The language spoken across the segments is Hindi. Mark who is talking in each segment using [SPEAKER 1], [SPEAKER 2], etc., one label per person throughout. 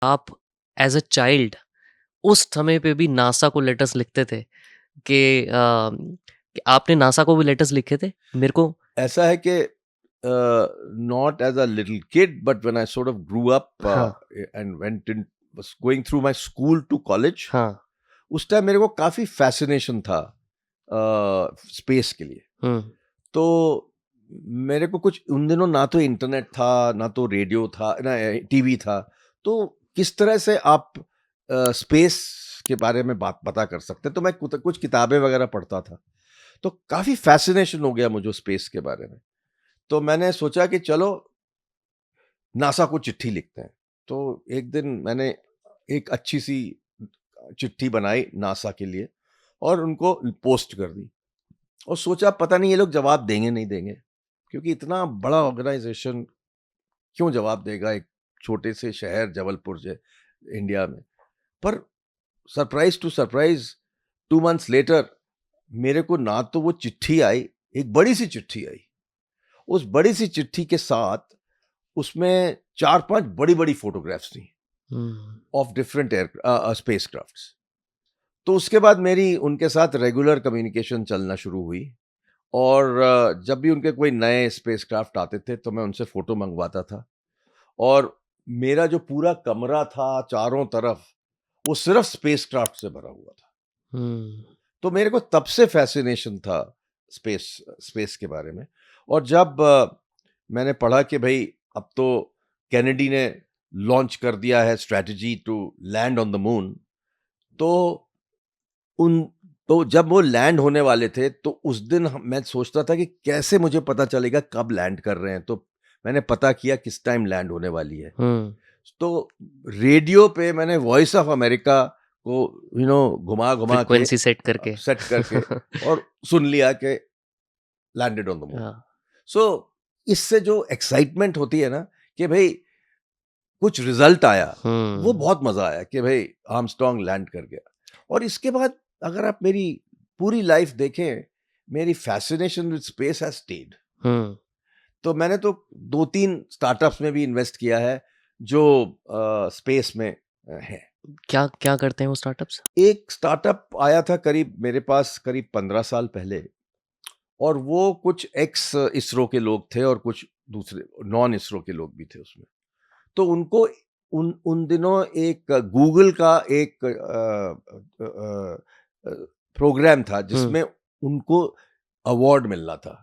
[SPEAKER 1] आप एज़ अ चाइल्ड उस समय पे भी नासा को लेटर्स लिखते थे कि आपने नासा को भी लेटर्स लिखे थे? मेरे को
[SPEAKER 2] ऐसा है कि not as a little kid but when I sort of grew up
[SPEAKER 1] हाँ,
[SPEAKER 2] and went in was going through my school to college,
[SPEAKER 1] हाँ।
[SPEAKER 2] उस टाइम मेरे को काफी फैसिनेशन था स्पेस के लिए।
[SPEAKER 1] हुँ,
[SPEAKER 2] तो मेरे को कुछ उन दिनों ना तो इंटरनेट था, ना तो रेडियो था, ना टीवी था। तो किस तरह से आप स्पेस के बारे में बात पता कर सकते हैं? तो मैं कुछ किताबें वगैरह पढ़ता था। तो काफ़ी फ़ैसिनेशन हो गया मुझे स्पेस के बारे में। तो मैंने सोचा कि चलो नासा को चिट्ठी लिखते हैं। तो एक दिन मैंने एक अच्छी-सी चिट्ठी बनाई नासा के लिए और उनको पोस्ट कर दी और सोचा पता नहीं ये लोग जवाब देंगे नहीं देंगे, क्योंकि इतना बड़ा ऑर्गेनाइज़ेशन क्यों जवाब देगा एक छोटे से शहर जबलपुर इंडिया में। पर surprise to surprise 2 months later मेरे को ना तो वो चिट्ठी आई, एक बड़ी-सी चिट्ठी आई। उस बड़ी-सी चिट्ठी के साथ उसमें 4-5 बड़ी-बड़ी फ़ोटोग्राफ्स थी
[SPEAKER 1] हुँ।
[SPEAKER 2] Of different spacecrafts. तो उसके बाद मेरी उनके साथ रेगुलर कम्युनिकेशन चलना शुरू हुई और जब भी उनके कोई नए स्पेसक्राफ्ट आते थे तो मैं उनसे फ़ोटो मंगवाता था और मेरा जो पूरा कमरा था चारों तरफ, वो सिर्फ़ स्पेसक्राफ्ट से भरा हुआ था।
[SPEAKER 1] हुँ,
[SPEAKER 2] तो मेरे को तब से फ़ैसिनेशन था स्पेस स्पेस के बारे में। और जब मैंने पढ़ा कि भई अब तो केनेडी ने लॉन्च कर दिया है strategy to land on the moon, तो उन तो जब वो लैंड होने वाले थे, तो उस दिन मैं सोचता था कि कैसे मुझे पता चलेगा कब लैंड कर रहे हैं? तो मैंने पता किया किस टाइम लैंड होने वाली है।
[SPEAKER 1] हुँ।
[SPEAKER 2] तो रेडियो पे मैंने वॉइस ऑफ अमेरिका को घुमा-घुमा के
[SPEAKER 1] फ्रीक्वेंसी सेट करके।
[SPEAKER 2] सेट करके और सुन लिया कि लैंडेड ऑन द मून।
[SPEAKER 1] हाँ।
[SPEAKER 2] सो इससे जो एक्साइटमेंट होती है ना कि भई कुछ रिजल्ट आया, वो
[SPEAKER 1] हुँ।
[SPEAKER 2] बहुत मज़ा आया कि भई आर्मस्ट्रांग लैंड कर गया। और इसके बाद अगर आप मेरी पूरी लाइफ़ देखें, मेरी fascination with space has state.
[SPEAKER 1] हुँ।
[SPEAKER 2] तो मैंने तो 2-3 स्टार्टअप्स में भी इन्वेस्ट किया है जो स्पेस में हैं।
[SPEAKER 1] क्या क्या करते हैं वो स्टार्टअप्स?
[SPEAKER 2] एक स्टार्टअप आया था करीब मेरे पास करीब 15 साल पहले और वो कुछ एक्स इसरो के लोग थे और कुछ दूसरे नॉन इसरो के लोग भी थे उसमें। तो उनको उन उन दिनों एक गूगल का एक प्रोग्राम था
[SPEAKER 1] हुँ,
[SPEAKER 2] जिसमें उनको अवार्ड मिलना था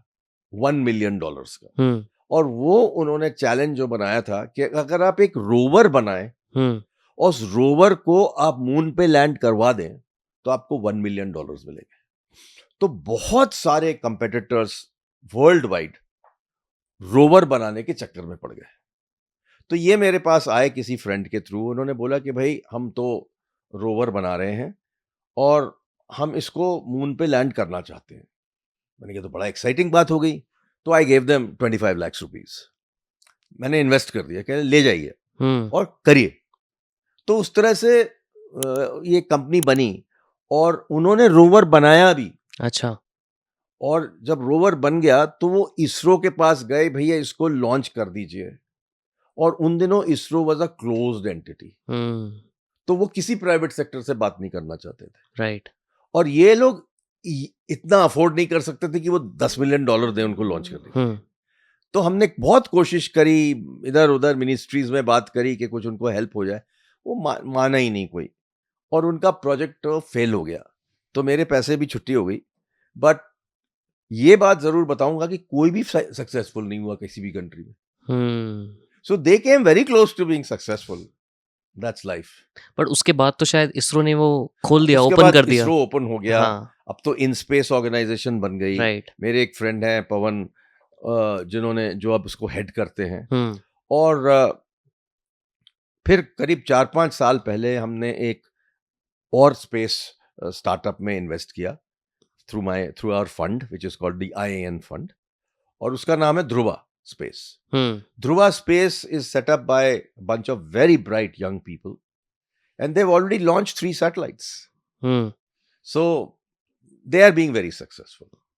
[SPEAKER 2] $1 मिलियन का।
[SPEAKER 1] हुँ,
[SPEAKER 2] और वो उन्होंने चैलेंज जो बनाया था कि अगर आप एक रोवर बनाएं
[SPEAKER 1] हुँ।
[SPEAKER 2] और उस रोवर को आप मून पे लैंड करवा दें तो आपको $1 मिलियन मिलेंगे। तो बहुत सारे कंपेटिटर्स वर्ल्ड वाइड रोवर बनाने के चक्कर में पड़ गए। तो ये मेरे पास आए किसी फ्रेंड के थ्रू, उन्होंने बोला कि भाई हम तो रोवर बना रहे हैं और हम इसको मून पे लैंड करना चाहते हैं। मैंने कहा तो बड़ा एक्साइटिंग बात हो गई। तो I gave them 25 lakh rupees. मैंने इन्वेस्ट कर दिया, कह रहे ले जाइए
[SPEAKER 1] हुँ।
[SPEAKER 2] और करिए। तो उस तरह से ये कंपनी बनी और उन्होंने रोवर बनाया भी।
[SPEAKER 1] अच्छा।
[SPEAKER 2] और जब रोवर बन गया तो वो इसरो के पास गए, भैया इसको लॉन्च कर दीजिए। और उन दिनों ISRO was a closed entity,
[SPEAKER 1] हुँ।
[SPEAKER 2] तो वो किसी प्राइवेट सेक्टर से बात नहीं करना चाहते थे।
[SPEAKER 1] राइट।
[SPEAKER 2] और ये लोग इतना अफोर्ड नहीं कर सकते थे कि वो $10 मिलियन दें उनको लॉन्च करने के
[SPEAKER 1] हुँ।
[SPEAKER 2] लिए। तो हमने बहुत कोशिश करी, इधर उधर मिनिस्ट्रीज में बात करी कि कुछ उनको हेल्प हो जाए। वो माना ही नहीं कोई और उनका प्रोजेक्ट फेल हो गया। तो मेरे पैसे भी छुट्टी हो गई। बट ये बात जरूर बताऊंगा कि कोई भी सक्सेसफुल नहीं हुआ किसी भी कंट्री में।
[SPEAKER 1] हुँ।
[SPEAKER 2] So they came very close to being successful. That's life.
[SPEAKER 1] But उसके बाद तो शायद इसरो ने वो खोल दिया,
[SPEAKER 2] उसके
[SPEAKER 1] ओपन
[SPEAKER 2] बाद
[SPEAKER 1] कर दिया।
[SPEAKER 2] इसरो ओपन हो गया।
[SPEAKER 1] हाँ,
[SPEAKER 2] अब तो इन स्पेस ऑर्गेनाइजेशन बन गई।
[SPEAKER 1] राइट।
[SPEAKER 2] मेरे एक फ्रेंड हैं पवन, जिन्होंने जो अब उसको हेड करते हैं।
[SPEAKER 1] हुँ,
[SPEAKER 2] और फिर करीब 4-5 साल पहले हमने एक और स्पेस स्टार्टअप में इन्वेस्ट किया through our fund which is called the IAN fund. और उसका नाम है ध्रुवा स्पेस।
[SPEAKER 1] हुँ,
[SPEAKER 2] Dhruva space is set up by bunch of very bright young people and they've already launched 3 satellites.
[SPEAKER 1] Hmm.
[SPEAKER 2] So they are being very successful.